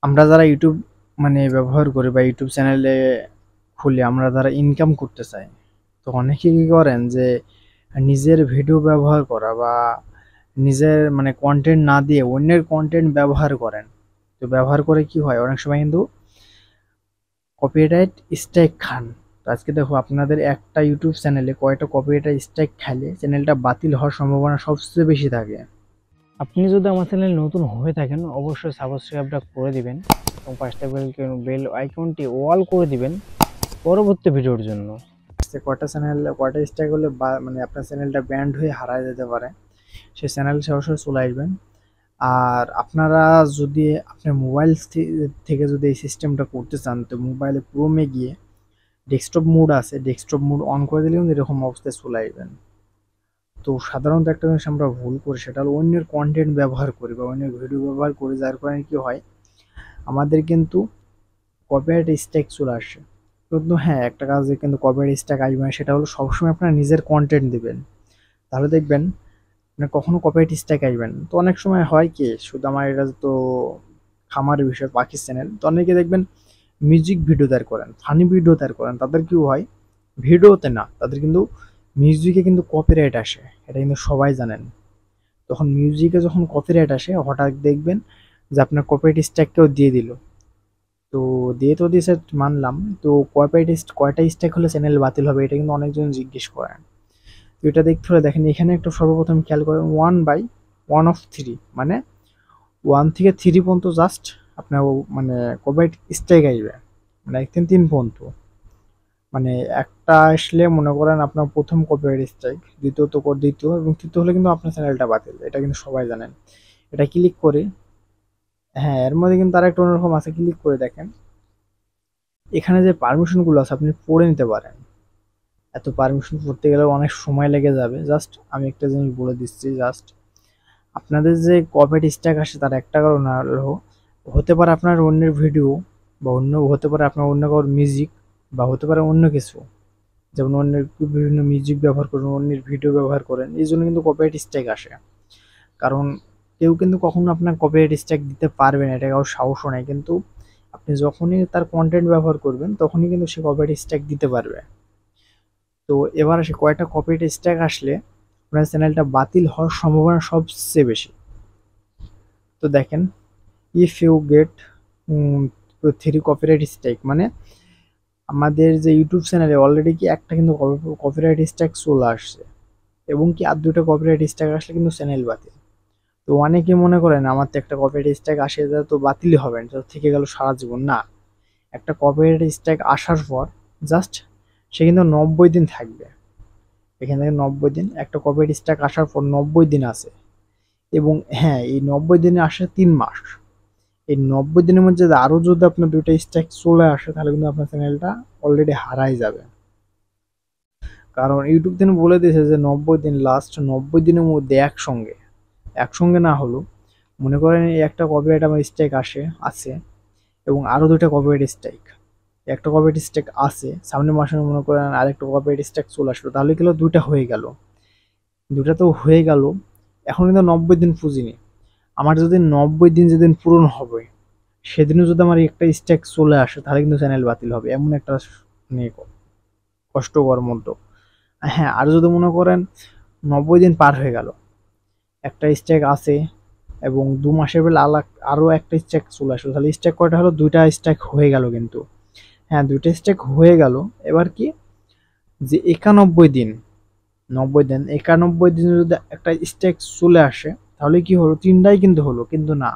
আমরা যারা ইউটিউব ব্যবহার করি বা ইউটিউব চ্যানেলে খুলে আমরা যারা ইনকাম করতে চাই, তো অনেকে কি করেন যে নিজের ভিডিও ব্যবহার করা বা নিজের কন্টেন্ট না দিয়ে অন্যের কন্টেন্ট ব্যবহার করেন। তো ব্যবহার করে কি হয়, অনেক সময় কিন্তু কপিরাইট স্ট্রাইক খান। তো আজকে দেখো আপনাদের একটা ইউটিউব চ্যানেলে কয়টা কপিরাইট স্ট্রাইক খেলে চ্যানেলটা বাতিল হওয়ার সম্ভাবনা সবচেয়ে বেশি থাকে। আপনি যদি আমার চ্যানেল নতুন হয়ে থাকেন অবশ্যই সাবস্ক্রাইবটা করে দিবেন এবং পাঁচটা বেল আইকনটি অল করে দিবেন পরবর্তী ভিডিওর জন্য। কয়টা চ্যানেল কয়টা স্ট্রাইক হলে আপনার চ্যানেলটা ব্যান্ড হয়ে হারায় যেতে পারে, সেই চ্যানেল সরাসরি চলে আসবেন। আর আপনারা যদি আপনার মোবাইল থেকে যদি এই সিস্টেমটা করতে চান, তো মোবাইলে ক্রোমে গিয়ে ডেস্কটপ মোড আছে, ডেস্কটপ মোড অন করে দিলে কিন্তু এরকম অবস্থায় চলে আসবেন। তো সাধারণত একটা জিনিস আমরা ভুল করি, সেটা হলো অন্যের কন্টেন্ট ব্যবহার করি বা অন্যের ভিডিও ব্যবহার করি, যার কারণে কি হয় আমাদের কিন্তু কপিরাইট স্ট্রাইক চলে আসে। কিন্তু হ্যাঁ, একটা কাজে কিন্তু কপিরাইট স্ট্রাইক আসবে না, সেটা হলো সবসময় আপনার নিজের কন্টেন্ট দিবেন, তাহলে দেখবেন কখনো কপিরাইট স্ট্রাইক আসবে না। তো অনেক সময় হয় কি, শুধু আমার এটা তো খামারের বিষয় পাখি চ্যানেল, তো অনেকে দেখবেন মিউজিক ভিডিও তৈরি করেন, ফানি ভিডিও তৈরি করেন, তাদের কি হয় ভিডিওতে না, তাদের কিন্তু মিউজিকে কিন্তু কপিরাইট আসে, এটা কিন্তু সবাই জানেন। তখন মিউজিকে যখন কপিরাইট আসে হঠাৎ দেখবেন যে আপনার কপিরাইট স্ট্রাইক কেউ দিয়ে দিল। তো দিয়ে তো দিয়েছে মানলাম, তো কয়টা স্ট্রাইক হলে চ্যানেল বাতিল হবে এটা কিন্তু অনেকজন জিজ্ঞেস করেন। তো এটা দেখতে হলে দেখেন এখানে একটু সর্বপ্রথম খেয়াল করেন 1/1 মানে 1 থেকে 3 পর্যন্ত জাস্ট আপনার কপিরাইট স্ট্রাইক আসবে, 1 থেকে 3 পর্যন্ত। একটা আসলে মনে করেন আপনার প্রথম কপিরাইট স্ট্রাইক, দ্বিতীয় এবং তৃতীয় হলে কিন্তু আপনার চ্যানেলটা বাতিল, এটা কিন্তু সবাই জানেন। এটা ক্লিক করে, হ্যাঁ এর মধ্যে কিন্তু আর একটা অন্যরকম আছে, ক্লিক করে দেখেন এখানে যে পারমিশন গুলো আছে আপনি পড়ে নিতে পারেন। এত পারমিশন পড়তে গেলে অনেক সময় লেগে যাবে, জাস্ট আমি একটা জিনিস বলে দিচ্ছি। জাস্ট আপনাদের যে কপিরাইট স্ট্রাইক আসে তার একটা কারণ হলো, হতে পারে আপনার অন্যের ভিডিও বা হতে পারে আপনার অন্য কারোর মিউজিক বা হতে পারে অন্য কিছু, যেমন অন্যের বিভিন্ন মিউজিক ব্যবহার করেন, অন্যের ভিডিও ব্যবহার করেন, এই জন্য কিন্তু কপিরাইট স্ট্রাইক আসে। কারণ কেউ কিন্তু কখনো আপনার কপিরাইট স্ট্রাইক দিতে পারবে না, এটা কারোর সাহসও নেই, কিন্তু আপনি যখনই তার কন্টেন্ট ব্যবহার করবেন তখনই কিন্তু সে কপিরাইট স্ট্রাইক দিতে পারবে। তো এবার আসে কয়টা কপিরাইট স্ট্রাইক আসলে আপনার চ্যানেলটা বাতিল হওয়ার সম্ভাবনা সবচেয়ে বেশি। তো দেখেন, if you get 3 copyright strike, আমাদের যে ইউটিউব চ্যানেলে অলরেডি কি একটা কিন্তু কপিরাইট স্ট্রাইক চলে আসছে, এবং কি আর 2টা কপিরাইট স্ট্রাইক আসলে কিন্তু চ্যানেল বাতিল। তো অনেকে মনে করেন আমার তো একটা কপিরাইট স্ট্রাইক আসে যা তো বাতিলই হবে না, তো থেকে গেল সারা জীবন না। একটা কপিরাইট স্ট্রাইক আসার পর জাস্ট সে কিন্তু 90 দিন থাকবে, এখান থেকে 90 দিন, একটা কপিরাইট স্ট্রাইক আসার পর 90 দিন আছে। এবং হ্যাঁ, এই 90 দিনে আসে 3 মাস। এই 90 দিনের মধ্যে আরো যদি আপনার 2টা স্ট্রাইক চলে আসে তাহলে কিন্তু আপনার চ্যানেলটা অলরেডি হারাই যাবে। কারণ ইউটিউব দিন বলে দিয়েছে যে 90 দিন, লাস্ট 90 দিনের মধ্যে একসঙ্গে একসঙ্গে না হলো, মনে করেন এই একটা কপিরাইট আমার স্ট্রাইক আছে এবং আরো 2টা কপিরাইট স্ট্রাইক, একটা কপিরাইট স্ট্রাইক আছে, সামনের মাসে মনে করেন আরেকটা কপিরাইট স্ট্রাইক চলে আসলো, তাহলে গেল 2টা হয়ে গেল, 2টা তো হয়ে গেল। এখন কিন্তু 90 দিন পুঁজিনি, আমার যদি 90 দিন যেদিন পূরণ হবে সেদিনও যদি আমার একটা স্ট্রাইক চলে আসে তাহলে কিন্তু চ্যানেল বাতিল হবে, এমন একটা মানে কষ্টকর মতো। হ্যাঁ, আর যদি মনে করেন 90 দিন পার হয়ে গেল, একটা স্ট্রাইক আছে এবং 2 মাসের বেলা আরো একটা স্ট্রাইক চলে আসলো, তাহলে স্ট্রাইক কয়টা হলো, 2টা স্ট্রাইক হয়ে গেল কিন্তু। হ্যাঁ, 2টা স্ট্রাইক হয়ে গেল। এবার কি, যে 91 দিন, 90 দিন 91 দিন যদি একটা স্ট্রাইক চলে আসে তাহলে কি হলো, 3টাই কিন্তু হলো, কিন্তু না,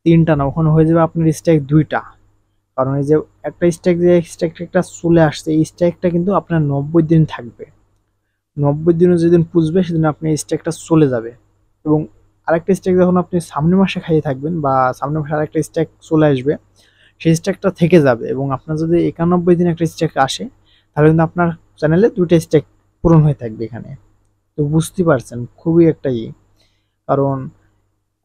3টা না, ওখানে হয়ে যাবে আপনার স্ট্রাইক 2টা। কারণ এই যে একটা স্ট্রাইক, যে স্ট্রাইকটা চলে আসছে এই স্ট্রাইকটা কিন্তু আপনার 90 দিন থাকবে, 90 দিনও যেদিন পুষবে সেদিন আপনি স্ট্রাইকটা চলে যাবে। এবং আরেকটা স্ট্রাইক যখন আপনি সামনের মাসে খাইয়ে থাকবেন বা সামনের মাসে আরেকটা স্ট্রাইক চলে আসবে, সেই স্ট্রাইকটা থেকে যাবে। এবং আপনার যদি 91 দিন একটা স্ট্রাইক আসে তাহলে কিন্তু আপনার চ্যানেলে 2টা স্ট্রাইক পূরণ হয়ে থাকবে এখানে। তো বুঝতে পারছেন খুবই একটা কারণ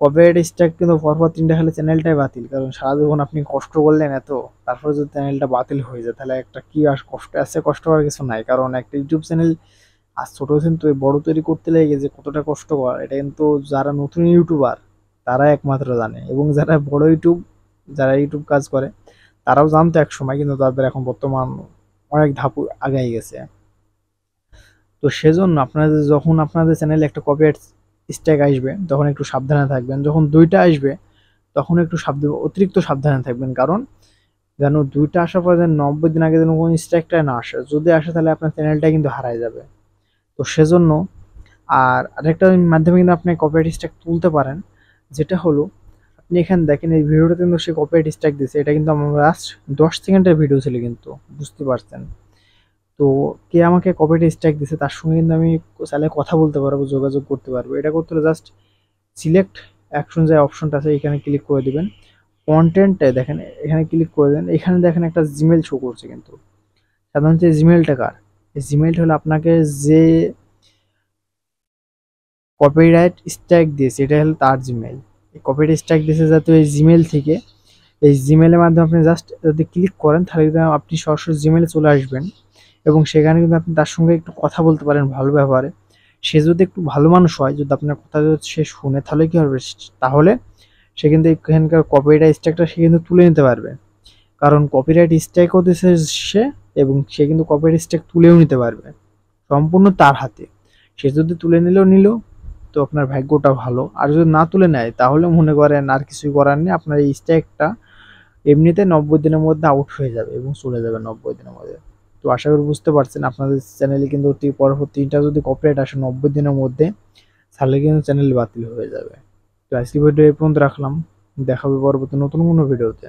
কপিরাইট স্ট্রাইক কিন্তু পরপর 3টা খেলে চ্যানেলটাই বাতিল, কারণ সারা জীবন আপনি কষ্ট করলেন এত, তারপরে যদি চ্যানেলটা বাতিল হয়ে যায় তাহলে একটা কি আর কষ্ট আছে, কষ্ট করার কিছু নাই। কারণ একটা ইউটিউব চ্যানেল আর ছোট কিন্তু বড় তৈরি করতে লেগে যে কতটা কষ্টকর, এটা কিন্তু যারা নতুন ইউটিউবার তারা একমাত্র জানে, এবং যারা বড় ইউটিউব যারা ইউটিউব কাজ করে তারাও জানতো এক সময়, কিন্তু তাদের এখন বর্তমান অনেক ধাপ আগাই গেছে। তো সেজন্য আপনাদের যখন আপনাদের চ্যানেলে একটা কপিরাইট স্ট্রাইক আসবে তখন একটু সাবধানে থাকবেন। যখন 2টা আসবে তখন একটু অতিরিক্ত সাবধানে থাকবেন, কারণ যেন 2টা আসার পর যেন 90 দিন আগে যেন কোনো স্ট্রাইকটা না আসে। যদি আসে তাহলে আপনার চ্যানেলটা কিন্তু হারায় যাবে। তো সেজন্য আর আরেকটা মাধ্যমে কিন্তু আপনি কপিরাইট স্ট্রাইক তুলতে পারেন, যেটা হলো আপনি এখানে দেখেন এই ভিডিওটাতে কিন্তু সে কপিরাইট স্ট্রাইক দিয়েছে, এটা কিন্তু আমার লাস্ট 10 সেকেন্ডের ভিডিও ছিল, কিন্তু বুঝতে পারছেন। তো কে আমাকে কপিরাইট স্ট্রাইক দিছে তার সঙ্গে কিন্তু আমি চাইলে কথা বলতে পারবো, যোগাযোগ করতে পারবো। এটা করতে হলে জাস্ট সিলেক্ট অ্যাকশন যে অপশনটা আছে এখানে ক্লিক করে দিবেন। কন্টেন্টে দেখেন এখানে ক্লিক করে দেন, এখানে দেখেন একটা জিমেল শো করছে, কিন্তু সাধারণত এই জিমেলটা কার? এই জিমেলটা হলো আপনাকে যে কপিরাইট স্ট্রাইক দিয়েছে, এটা হলো তার জিমেল। এই কপিরাইট স্ট্রাইক দিয়েছে যাতে এই জিমেল থেকে, এই জিমেলের মাধ্যমে আপনি জাস্ট যদি ক্লিক করেন তাহলে কিন্তু আপনি সরাসরি জিমেলে চলে আসবেন, এবং সেখানে কিন্তু আপনি তার সঙ্গে একটু কথা বলতে পারেন ভালো ব্যবহারে। সে যদি একটু ভালো মানুষ হয়, যদি আপনার কথা যদি সে শুনে, তাহলে কি হবে, তাহলে সে কিন্তু এখানকার কপিরাইট স্ট্রাইকটা সে কিন্তু তুলে নিতে পারবে। কারণ কপিরাইট স্ট্রাইকও দিয়েছে সে, এবং সে কিন্তু কপিরাইট স্ট্রাইক তুলেও নিতে পারবে, সম্পূর্ণ তার হাতে। সে যদি তুলে নিলেও নিল, তো আপনার ভাগ্যটা ভালো। আর যদি না তুলে নেয় তাহলে মনে করেন আর কিছুই করার নেই, আপনার এই স্ট্রাইকটা এমনিতে 90 দিনের মধ্যে আউট হয়ে যাবে এবং চলে যাবে 90 দিনের মধ্যে। তো আশা করি বুঝতে পারছেন, আপনাদের চ্যানেলে কিন্তু পরবর্তীটা যদি কপিরাইট আসে 90 দিনের মধ্যে, তাহলে কিন্তু চ্যানেল বাতিল হয়ে যাবে। তো আজকে ভিডিও এই পর্যন্ত রাখলাম, দেখা হবে পরবর্তী নতুন কোনো ভিডিওতে।